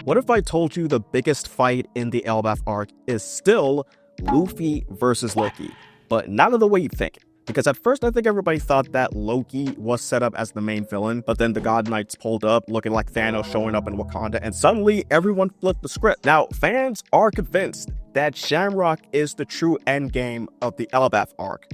What if I told you the biggest fight in the Elbaf Arc is still Luffy versus Loki, but not in the way you think? Because at first I think everybody thought that Loki was set up as the main villain, but then the God Knights pulled up looking like Thanos showing up in Wakanda, and suddenly everyone flipped the script. Now, fans are convinced that Shamrock is the true endgame of the Elbaf Arc,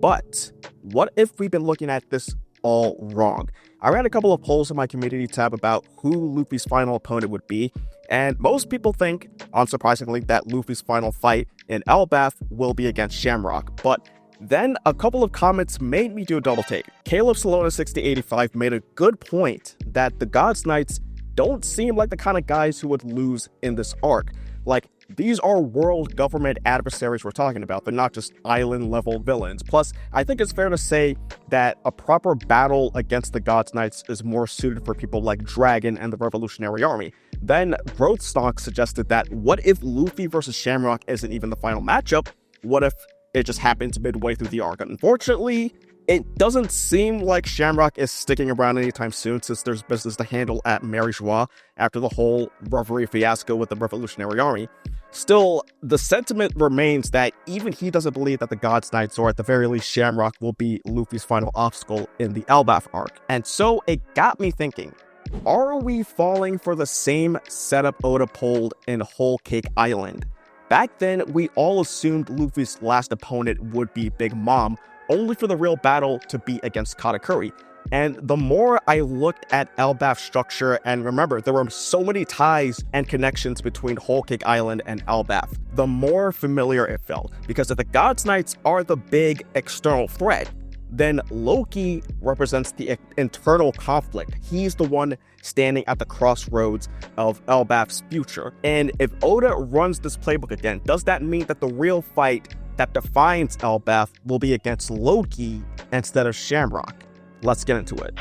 but what if we've been looking at this all wrong? I ran a couple of polls in my community tab about who Luffy's final opponent would be, and most people think, unsurprisingly, that Luffy's final fight in Elbaf will be against Shamrock, but then a couple of comments made me do a double take. Caleb Salona 6085 made a good point that the God's Knights don't seem like the kind of guys who would lose in this arc. Like, these are world government adversaries we're talking about. They're not just island-level villains. Plus, I think it's fair to say that a proper battle against the God's Knights is more suited for people like Dragon and the Revolutionary Army. Then, Growthstock suggested that what if Luffy versus Shamrock isn't even the final matchup? What if it just happens midway through the arc? Unfortunately, it doesn't seem like Shamrock is sticking around anytime soon, since there's business to handle at Mary Joie after the whole Reverie fiasco with the Revolutionary Army. Still, the sentiment remains that even he doesn't believe that the God's Knights, or at the very least Shamrock, will be Luffy's final obstacle in the Elbaf arc. And so it got me thinking, are we falling for the same setup Oda pulled in Whole Cake Island? Back then, we all assumed Luffy's last opponent would be Big Mom, only for the real battle to be against Katakuri. And the more I looked at Elbaf's structure, and remember, there were so many ties and connections between Whole Cake Island and Elbaf, the more familiar it felt. Because if the God's Knights are the big external threat, then Loki represents the internal conflict. He's the one standing at the crossroads of Elbaf's future. And if Oda runs this playbook again, does that mean that the real fight that defines Elbaf will be against Loki instead of Shamrock? Let's get into it.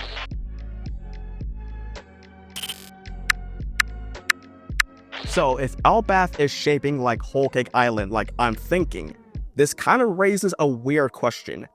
So if Elbaf is shaping like Whole Cake Island, like I'm thinking, this kind of raises a weird question.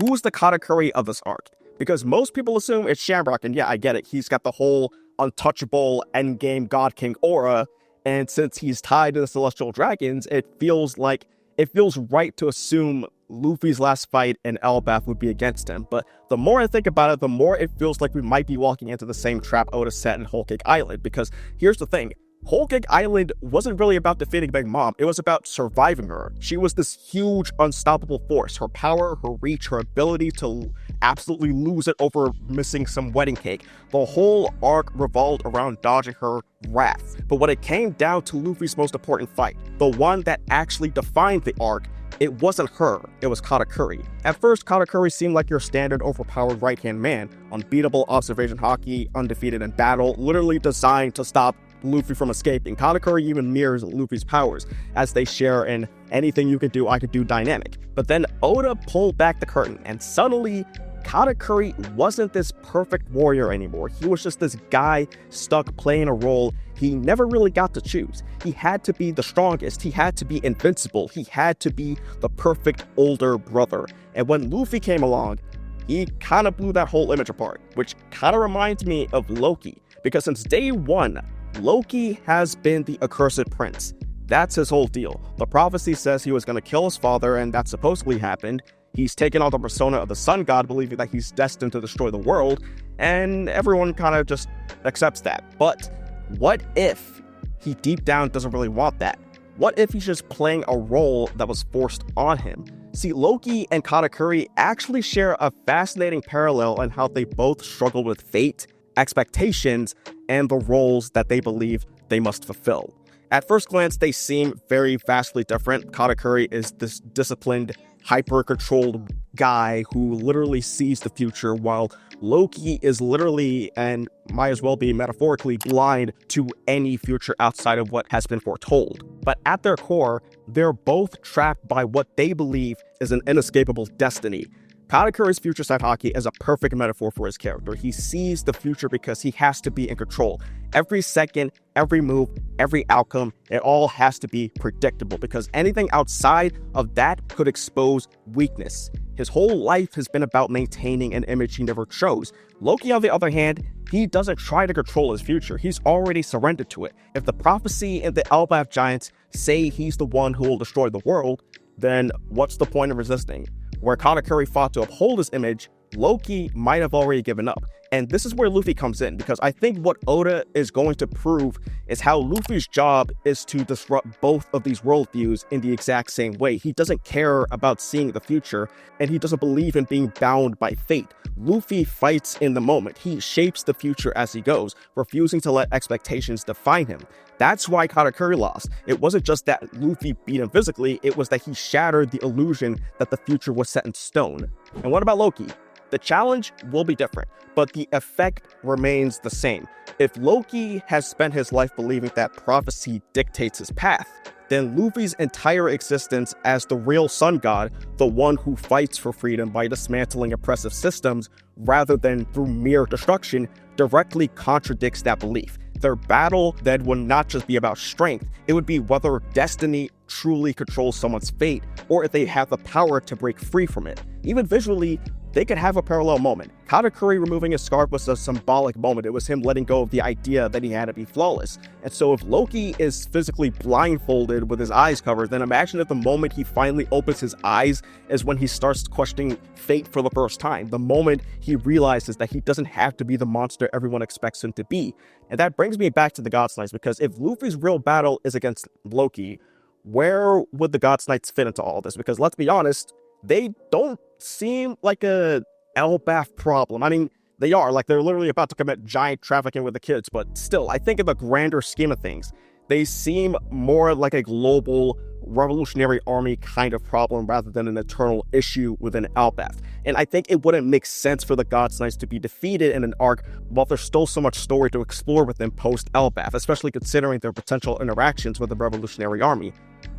Who's the Katakuri of this arc? Because most people assume it's Shamrock, and yeah, I get it. He's got the whole untouchable endgame God King aura, and since he's tied to the Celestial Dragons, it feels right to assume Luffy's last fight in Elbaf would be against him. But the more I think about it, the more it feels like we might be walking into the same trap Oda set in Whole Cake Island. Because here's the thing. Whole Cake Island wasn't really about defeating Big Mom, it was about surviving her. She was this huge, unstoppable force. Her power, her reach, her ability to absolutely lose it over missing some wedding cake. The whole arc revolved around dodging her wrath. But when it came down to Luffy's most important fight, the one that actually defined the arc, it wasn't her, it was Katakuri. At first, Katakuri seemed like your standard overpowered right-hand man, unbeatable observation haki, undefeated in battle, literally designed to stop Luffy from escaping. Katakuri even mirrors Luffy's powers, as they share in anything you could do, I could do dynamic. But then Oda pulled back the curtain, and suddenly, Katakuri wasn't this perfect warrior anymore. He was just this guy stuck playing a role he never really got to choose. He had to be the strongest, he had to be invincible, he had to be the perfect older brother. And when Luffy came along, he kind of blew that whole image apart, which kind of reminds me of Loki, because since day one, Loki has been the accursed prince. That's his whole deal. The prophecy says he was going to kill his father, and that supposedly happened. He's taken on the persona of the sun god, believing that he's destined to destroy the world, and everyone kind of just accepts that. But what if he deep down doesn't really want that? What if he's just playing a role that was forced on him? See, Loki and Katakuri actually share a fascinating parallel in how they both struggle with fate, expectations, and the roles that they believe they must fulfill. At first glance, they seem very vastly different. Katakuri is this disciplined, hyper-controlled guy who literally sees the future, while Loki is literally, and might as well be metaphorically, blind to any future outside of what has been foretold. But at their core, they're both trapped by what they believe is an inescapable destiny. Katakuri's future sight haki is a perfect metaphor for his character. He sees the future because he has to be in control. Every second, every move, every outcome, it all has to be predictable, because anything outside of that could expose weakness. His whole life has been about maintaining an image he never chose. Loki, on the other hand, he doesn't try to control his future. He's already surrendered to it. If the prophecy and the Elbaf giants say he's the one who will destroy the world, then what's the point of resisting? Where Katakuri fought to uphold his image, Loki might have already given up. And this is where Luffy comes in, because I think what Oda is going to prove is how Luffy's job is to disrupt both of these worldviews in the exact same way. He doesn't care about seeing the future, and he doesn't believe in being bound by fate. Luffy fights in the moment. He shapes the future as he goes, refusing to let expectations define him. That's why Katakuri lost. It wasn't just that Luffy beat him physically, it was that he shattered the illusion that the future was set in stone. And what about Loki? The challenge will be different, but the effect remains the same. If Loki has spent his life believing that prophecy dictates his path, then Luffy's entire existence as the real sun god, the one who fights for freedom by dismantling oppressive systems rather than through mere destruction, directly contradicts that belief. Their battle then would not just be about strength, it would be whether destiny truly controls someone's fate or if they have the power to break free from it. Even visually, they could have a parallel moment. Katakuri removing his scarf was a symbolic moment. It was him letting go of the idea that he had to be flawless. And so if Loki is physically blindfolded with his eyes covered, then imagine if the moment he finally opens his eyes is when he starts questioning fate for the first time. The moment he realizes that he doesn't have to be the monster everyone expects him to be. And that brings me back to the God's Knights, because if Luffy's real battle is against Loki, where would the God's Knights fit into all this? Because let's be honest, they don't seem like a Elbaf problem. I mean, they are, like, they're literally about to commit giant trafficking with the kids, but still, I think in the grander scheme of things, they seem more like a global revolutionary army kind of problem rather than an eternal issue within Elbaf. And I think it wouldn't make sense for the God's Knights to be defeated in an arc while there's still so much story to explore with them post-Elbaf, especially considering their potential interactions with the revolutionary army.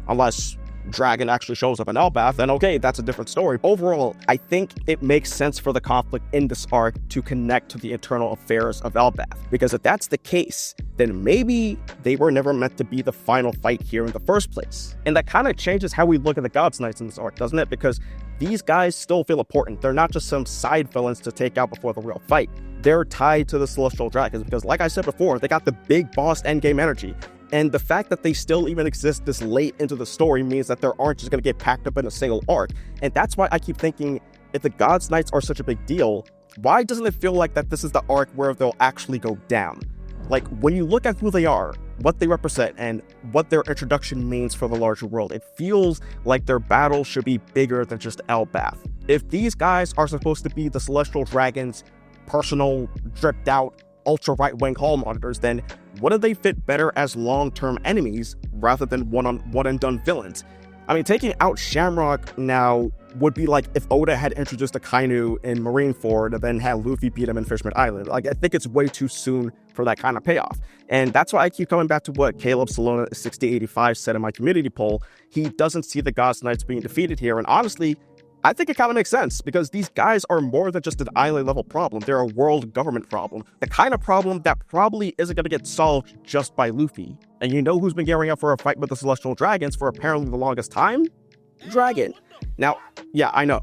Unless Dragon actually shows up in Elbaf, then okay, that's a different story. Overall, I think it makes sense for the conflict in this arc to connect to the internal affairs of Elbaf, because if that's the case, then maybe they were never meant to be the final fight here in the first place. And that kind of changes how we look at the God's Knights in this arc, doesn't it? Because these guys still feel important. They're not just some side villains to take out before the real fight. They're tied to the Celestial Dragons because, like I said before, they got the big boss endgame energy. And the fact that they still even exist this late into the story means that they aren't just going to get packed up in a single arc. And that's why I keep thinking, if the God's Knights are such a big deal, why doesn't it feel like that this is the arc where they'll actually go down? Like, when you look at who they are, what they represent, and what their introduction means for the larger world, it feels like their battle should be bigger than just Elbaf. If these guys are supposed to be the Celestial Dragons' personal, dripped out, ultra right-wing hall monitors, then wouldn't they fit better as long-term enemies rather than one-and-done villains? I mean, taking out Shamrock now would be like if Oda had introduced Akainu in Marineford and then had Luffy beat him in Fishman Island. Like, I think it's way too soon for that kind of payoff. And that's why I keep coming back to what Caleb Salona 6085 said in my community poll. He doesn't see the God's Knights being defeated here, and honestly, I think it kind of makes sense, because these guys are more than just an island-level problem. They're a world government problem. The kind of problem that probably isn't going to get solved just by Luffy. And you know who's been gearing up for a fight with the Celestial Dragons for apparently the longest time? Dragon. Now, yeah, I know.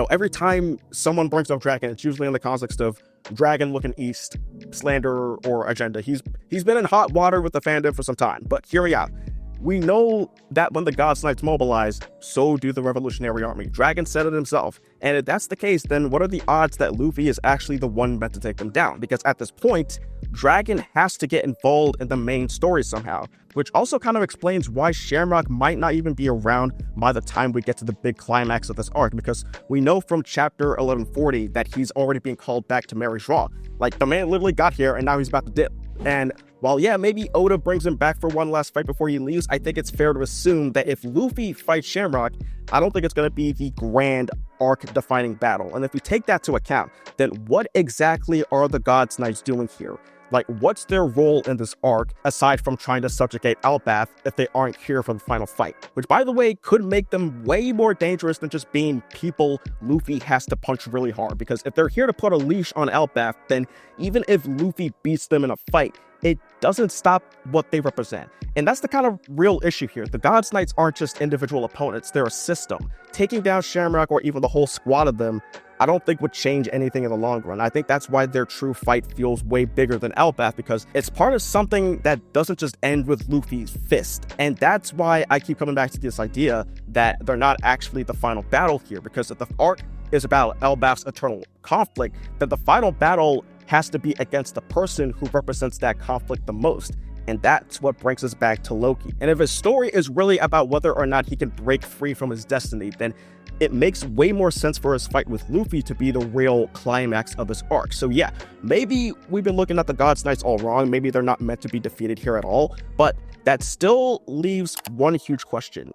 Every time someone brings up Dragon, it's usually in the context of Dragon looking east, slander, or agenda. He's been in hot water with the fandom for some time, but hear me out. We know that when the God's Knights mobilize, so do the Revolutionary Army. Dragon said it himself. And if that's the case, then what are the odds that Luffy is actually the one meant to take them down? Because at this point, Dragon has to get involved in the main story somehow, which also kind of explains why Shamrock might not even be around by the time we get to the big climax of this arc, because we know from chapter 1140 that he's already being called back to Mary Shaw. Like, the man literally got here and now he's about to dip. And while, yeah, maybe Oda brings him back for one last fight before he leaves, I think it's fair to assume that if Luffy fights Shamrock, I don't think it's going to be the grand arc-defining battle. And if we take that to account, then what exactly are the God's Knights doing here? Like, what's their role in this arc, aside from trying to subjugate Elbaf if they aren't here for the final fight? Which, by the way, could make them way more dangerous than just being people Luffy has to punch really hard. Because if they're here to put a leash on Elbaf, then even if Luffy beats them in a fight, it doesn't stop what they represent. And that's the kind of real issue here. The God's Knights aren't just individual opponents, they're a system. Taking down Shamrock or even the whole squad of them, I don't think would change anything in the long run. I think that's why their true fight feels way bigger than Elbaf, because it's part of something that doesn't just end with Luffy's fist. And that's why I keep coming back to this idea that they're not actually the final battle here, because if the arc is about Elbaf's eternal conflict, then the final battle has to be against the person who represents that conflict the most. And that's what brings us back to Loki. And if his story is really about whether or not he can break free from his destiny, then it makes way more sense for his fight with Luffy to be the real climax of this arc. So yeah, maybe we've been looking at the God's Knights all wrong. Maybe they're not meant to be defeated here at all. But that still leaves one huge question.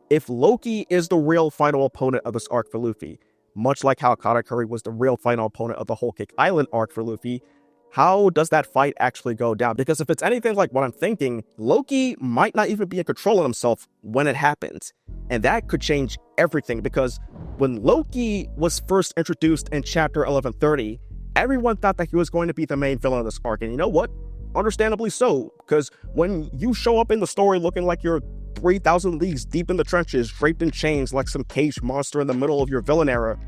If Loki is the real final opponent of this arc for Luffy, much like how Katakuri was the real final opponent of the Whole Cake Island arc for Luffy, how does that fight actually go down? Because if it's anything like what I'm thinking, Loki might not even be in control of himself when it happens. And that could change everything, because when Loki was first introduced in chapter 1130, everyone thought that he was going to be the main villain of this arc. And you know what? Understandably so, because when you show up in the story looking like you're 3,000 leagues deep in the trenches, draped in chains like some caged monster in the middle of your villain era,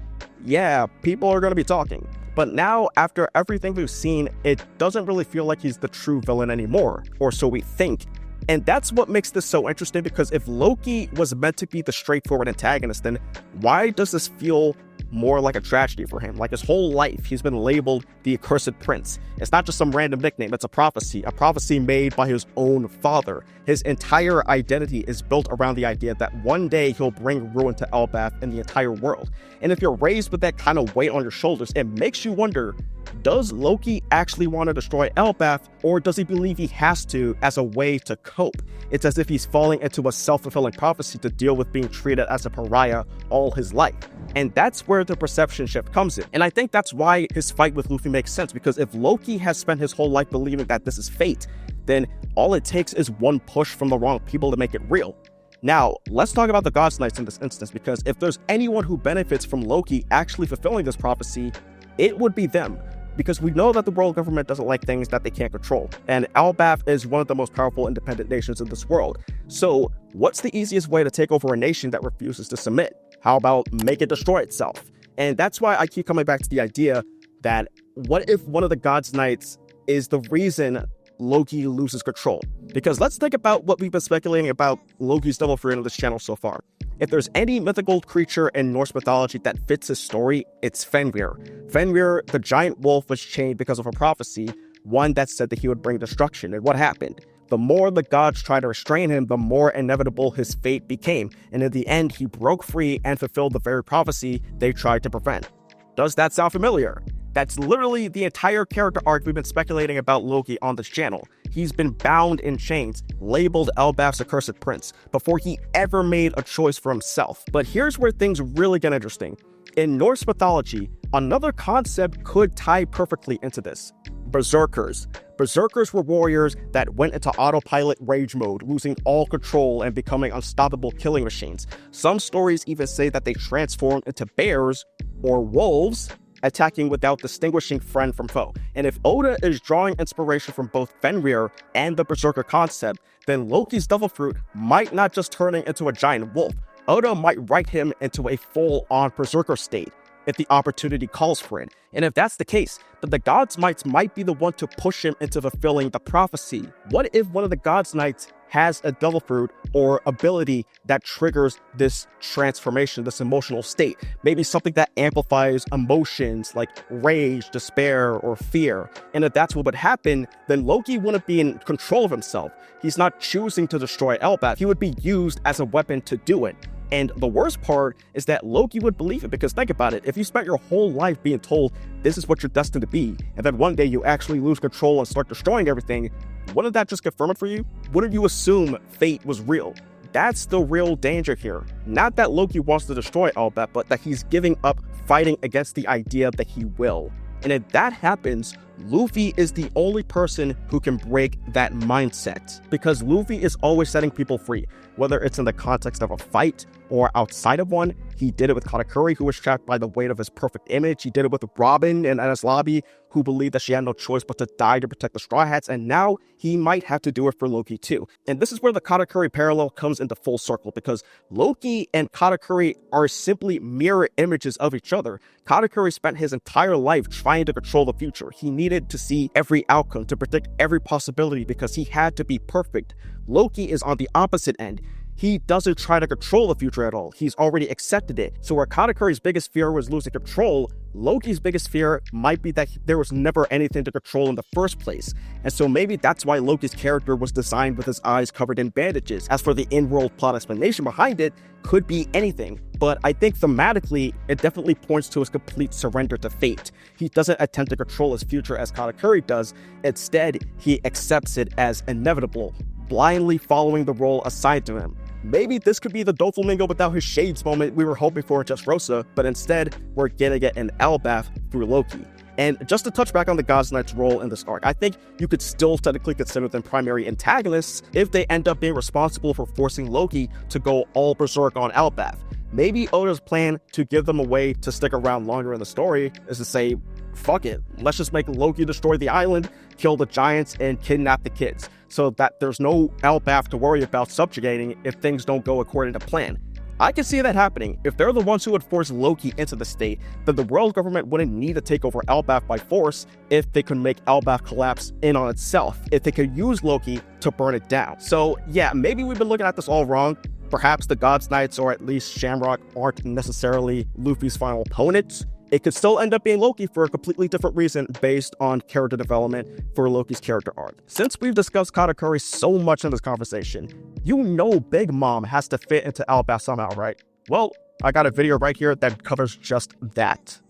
yeah, people are going to be talking. But now, after everything we've seen, it doesn't really feel like he's the true villain anymore, or so we think. And that's what makes this so interesting, because if Loki was meant to be the straightforward antagonist, then why does this feel more like a tragedy for him? Like his whole life, he's been labeled the Accursed Prince. It's not just some random nickname, it's a prophecy made by his own father. His entire identity is built around the idea that one day he'll bring ruin to Elbaf and the entire world. And if you're raised with that kind of weight on your shoulders, it makes you wonder, does Loki actually want to destroy Elbaf, or does he believe he has to as a way to cope? It's as if he's falling into a self-fulfilling prophecy to deal with being treated as a pariah all his life. And that's where the perception shift comes in. And I think that's why his fight with Luffy makes sense, because if Loki has spent his whole life believing that this is fate, then all it takes is one push from the wrong people to make it real. Now, let's talk about the God's Knights in this instance, because if there's anyone who benefits from Loki actually fulfilling this prophecy, it would be them. Because we know that the world government doesn't like things that they can't control, and Elbaf is one of the most powerful independent nations in this world. So what's the easiest way to take over a nation that refuses to submit? How about make it destroy itself? And that's why I keep coming back to the idea that what if one of the God's Knights is the reason Loki loses control? Because let's think about what we've been speculating about Loki's double fruit on this channel so far. If there's any mythical creature in Norse mythology that fits his story, it's Fenrir. Fenrir, the giant wolf, was chained because of a prophecy, one that said that he would bring destruction. And what happened? The more the gods tried to restrain him, the more inevitable his fate became. And in the end, he broke free and fulfilled the very prophecy they tried to prevent. Does that sound familiar? That's literally the entire character arc we've been speculating about Loki on this channel. He's been bound in chains, labeled Elbaf's Accursed Prince, before he ever made a choice for himself. But here's where things really get interesting. In Norse mythology, another concept could tie perfectly into this. Berserkers. Berserkers were warriors that went into autopilot rage mode, losing all control and becoming unstoppable killing machines. Some stories even say that they transformed into bears or wolves, attacking without distinguishing friend from foe. And if Oda is drawing inspiration from both Fenrir and the Berserker concept, then Loki's devil fruit might not just turn into a giant wolf. Oda might write him into a full-on Berserker state if the opportunity calls for it. And if that's the case, then the God's Knights might be the one to push him into fulfilling the prophecy. What if one of the God's Knights has a devil fruit or ability that triggers this transformation, this emotional state? Maybe something that amplifies emotions like rage, despair, or fear. And if that's what would happen, then Loki wouldn't be in control of himself. He's not choosing to destroy Elbaf. He would be used as a weapon to do it. And the worst part is that Loki would believe it, because think about it, if you spent your whole life being told this is what you're destined to be, and then one day you actually lose control and start destroying everything, wouldn't that just confirm it for you? Wouldn't you assume fate was real? That's the real danger here. Not that Loki wants to destroy Elbaf, but that he's giving up fighting against the idea that he will. And if that happens, Luffy is the only person who can break that mindset, because Luffy is always setting people free, whether it's in the context of a fight or outside of one. He did it with Katakuri, who was trapped by the weight of his perfect image. He did it with Robin and Enies Lobby, who believed that she had no choice but to die to protect the Straw Hats, and now he might have to do it for Loki too. And this is where the Katakuri parallel comes into full circle, because Loki and Katakuri are simply mirror images of each other. Katakuri spent his entire life trying to control the future. He needed to see every outcome, to predict every possibility, because he had to be perfect. Loki is on the opposite end. He doesn't try to control the future at all. He's already accepted it. So where Katakuri's biggest fear was losing control, Loki's biggest fear might be that there was never anything to control in the first place. And so maybe that's why Loki's character was designed with his eyes covered in bandages. As for the in-world plot explanation behind it, could be anything. But I think thematically, it definitely points to his complete surrender to fate. He doesn't attempt to control his future as Katakuri does. Instead, he accepts it as inevitable, blindly following the role assigned to him. Maybe this could be the Doflamingo without his shades moment we were hoping for in Dressrosa, but instead, we're getting it in Elbaf through Loki. And just to touch back on the Gods Knight's role in this arc, I think you could still technically consider them primary antagonists if they end up being responsible for forcing Loki to go all berserk on Elbaf. Maybe Oda's plan to give them a way to stick around longer in the story is to say, fuck it, let's just make Loki destroy the island, kill the giants, and kidnap the kids, so that there's no Elbaf to worry about subjugating if things don't go according to plan. I can see that happening. If they're the ones who would force Loki into the state, then the world government wouldn't need to take over Elbaf by force if they could make Elbaf collapse in on itself, if they could use Loki to burn it down. So yeah, maybe we've been looking at this all wrong. Perhaps the Gods Knights, or at least Shamrock, aren't necessarily Luffy's final opponents. It could still end up being Loki for a completely different reason based on character development for Loki's character arc. Since we've discussed Katakuri so much in this conversation, you know Big Mom has to fit into Elbaf somehow, right? Well, I got a video right here that covers just that.